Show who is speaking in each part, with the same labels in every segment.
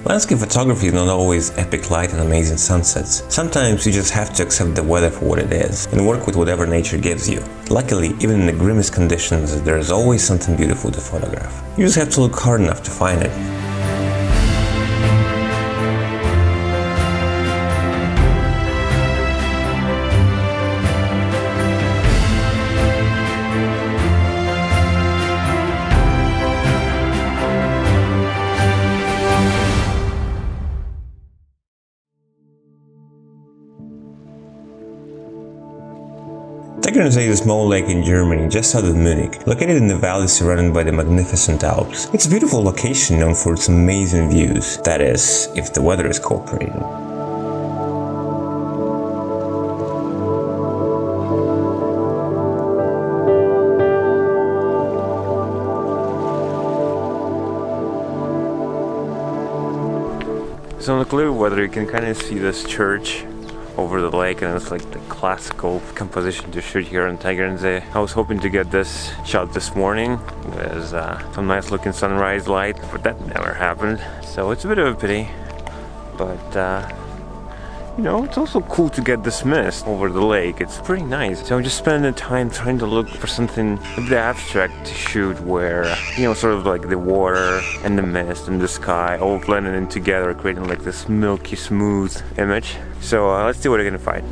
Speaker 1: Landscape photography is not always epic light and amazing sunsets. Sometimes you just have to accept the weather for what it is and work with whatever nature gives you. Luckily, even in the grimmest conditions, there is always something beautiful to photograph. You just have to look hard enough to find it. Tegernsee is a small lake in Germany, just south of Munich, located in the valley surrounded by the magnificent Alps. It's a beautiful location known for its amazing views, that is, if the weather is cooperating. So in the clear weather you can kind of see this church over the lake, and it's like the classical composition to shoot here in Tegernsee. I was hoping to get this shot this morning with some nice looking sunrise light, but that never happened. So it's a bit of a pity, but you know, it's also cool to get this mist over the lake. It's pretty nice. So I'm just spending the time trying to look for something a bit abstract to shoot where, you know, sort of like the water and the mist and the sky all blending in together, creating like this milky smooth image. So let's see what I can find.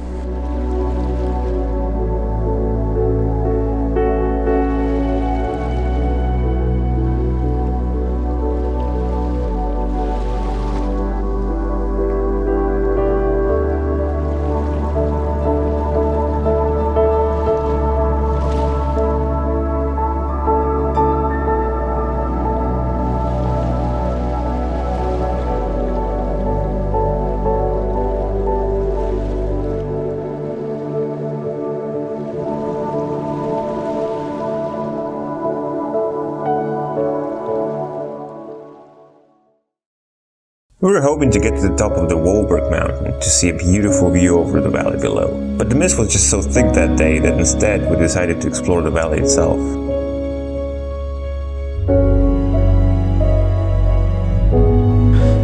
Speaker 1: We were hoping to get to the top of the Wallberg Mountain to see a beautiful view over the valley below, but the mist was just so thick that day that instead we decided to explore the valley itself.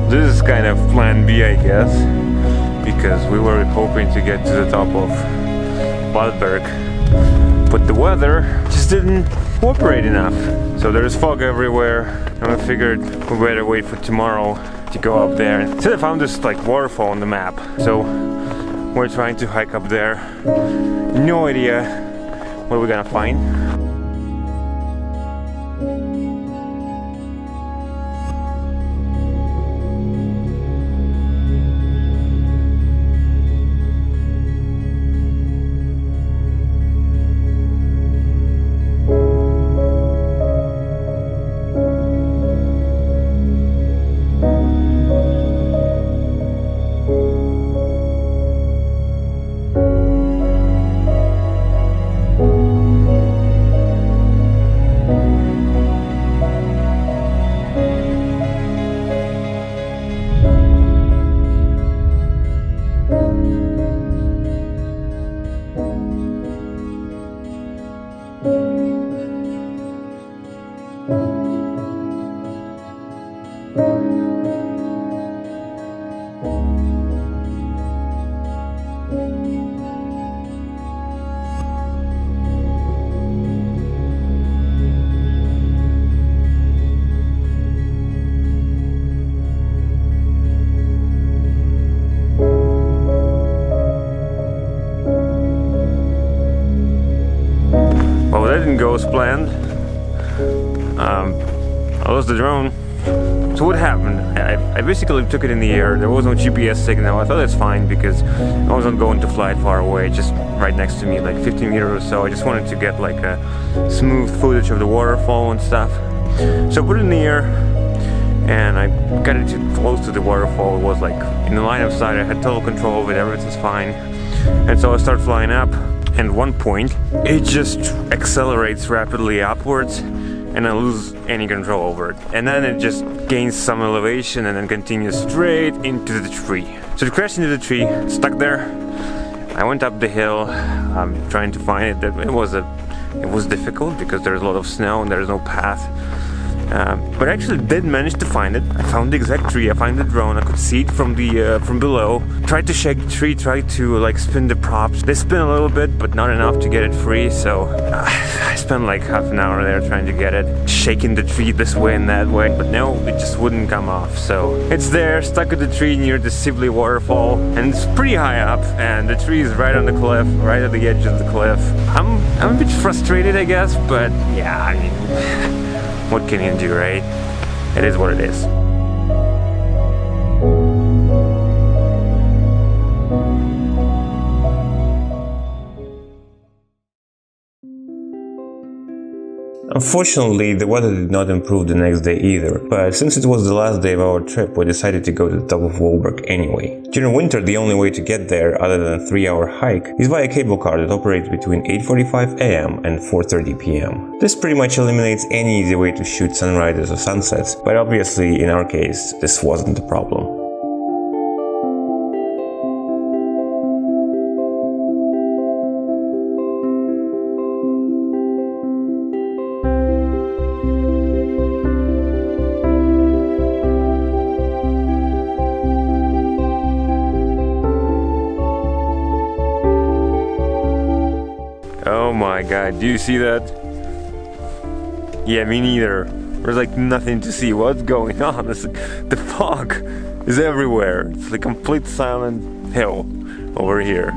Speaker 1: This is kind of plan B, I guess, because we were hoping to get to the top of Wallberg, but the weather just didn't cooperate enough. So there's fog everywhere, and I figured we better wait for tomorrow to go up there. Instead I found this like waterfall on the map, so we're trying to hike up there. No idea what we're gonna find. Go as planned. I lost the drone. So what happened? I basically took it in the air. There was no GPS signal. I thought that's fine because I wasn't going to fly it far away, just right next to me, like 15 meters or so. I just wanted to get like a smooth footage of the waterfall and stuff. So I put it in the air and I got it too close to the waterfall. It was like in the line of sight. I had total control of it. Everything's fine. And so I start flying up. And at one point, it just accelerates rapidly upwards and I lose any control over it. And then it just gains some elevation and then continues straight into the tree. So it crashed into the tree, stuck there. I went up the hill, trying to find it. It was difficult because there's a lot of snow and there's no path. But I actually did manage to find it. I found the exact tree. I found the drone. I could see it from the from below. Tried to shake the tree. Tried to like spin the props. They spin a little bit, but not enough to get it free. So I spent like half an hour there trying to get it, shaking the tree this way and that way. But no, it just wouldn't come off. So it's there, stuck at the tree near the Siebli Waterfall, and it's pretty high up. And the tree is right on the cliff, right at the edge of the cliff. I'm a bit frustrated, I guess, but yeah, I mean. What can you do, right? It is what it is.
Speaker 2: Unfortunately, the weather did not improve the next day either, but since it was the last day of our trip, we decided to go to the top of Wallberg anyway. During winter, the only way to get there, other than a 3-hour hike, is via cable car that operates between 8:45 am and 4:30 pm. This pretty much eliminates any easy way to shoot sunrises or sunsets, but obviously, in our case, this wasn't a problem.
Speaker 1: Oh my god, do you see that? Yeah, me neither. There's like nothing to see. What's going on? The fog is everywhere. It's like complete silent hill over here.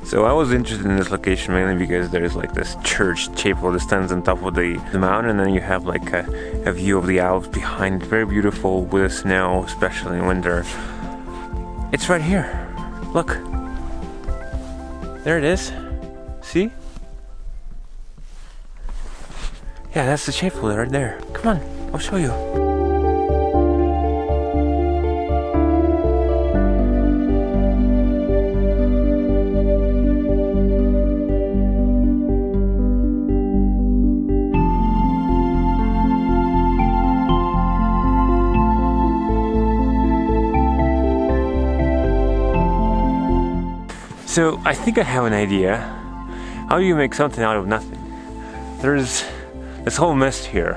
Speaker 1: So I was interested in this location mainly because there's like this church chapel that stands on top of the mountain, and then you have like a view of the Alps behind. Very beautiful with the snow, especially in winter. It's right here. Look. There it is. See? Yeah, that's the chapel right there. Come on, I'll show you. So I think I have an idea. How do you make something out of nothing? There's this whole mist here.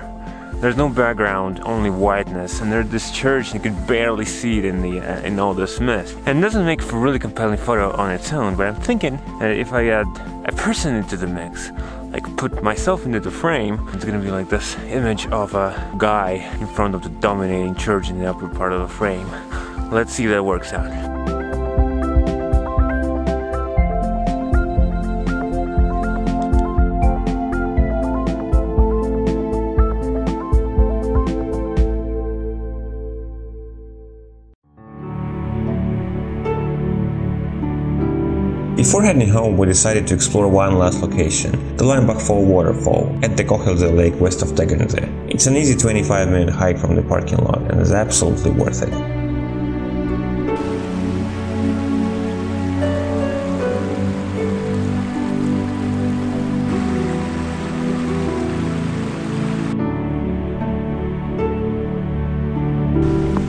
Speaker 1: There's no background, only whiteness, and there's this church, and you can barely see it in all this mist. And it doesn't make for a really compelling photo on its own, but I'm thinking that if I add a person into the mix, like put myself into the frame, it's gonna be like this image of a guy in front of the dominating church in the upper part of the frame. Let's see if that works out.
Speaker 2: Before heading home, we decided to explore one last location, the Lainbach Waterfall at the Tegernsee Lake west of Tegernsee. It's an easy 25-minute hike from the parking lot and is absolutely worth it.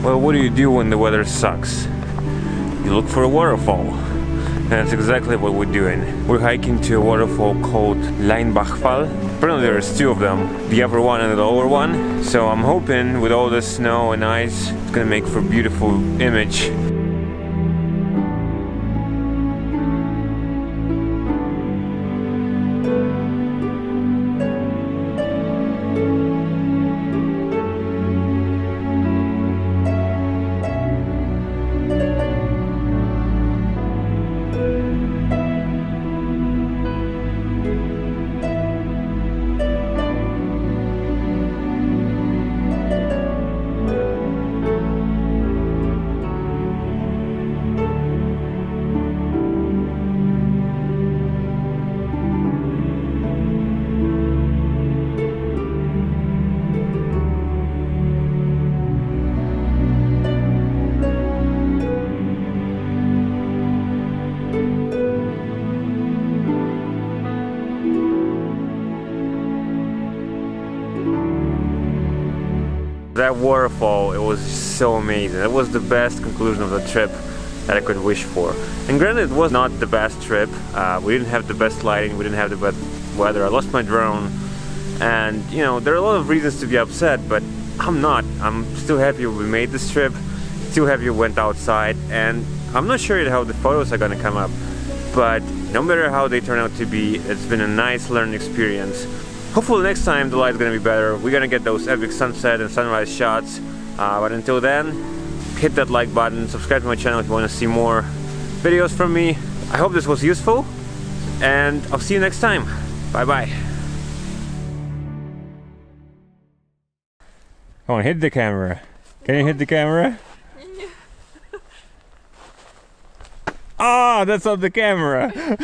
Speaker 1: Well, what do you do when the weather sucks? You look for a waterfall. And that's exactly what we're doing. We're hiking to a waterfall called Lainbach Waterfall. Apparently there's two of them, the upper one and the lower one. So I'm hoping with all the snow and ice, it's gonna make for a beautiful image. that waterfall, it was so amazing. It was the best conclusion of the trip that I could wish for. And granted, it was not the best trip. We didn't have the best lighting, we didn't have the best weather. I lost my drone, and you know, there are a lot of reasons to be upset, but I'm not. I'm still happy we made this trip, still happy we went outside, and I'm not sure yet how the photos are gonna come up, but no matter how they turn out to be, it's been a nice learning experience. Hopefully next time the light's gonna be better. We're gonna get those epic sunset and sunrise shots, but until then, hit that like button, subscribe to my channel if you want to see more videos from me. I hope this was useful, and I'll see you next time. Bye bye. Come on, hit the camera. Can you hit the camera? Ah, that's on the camera.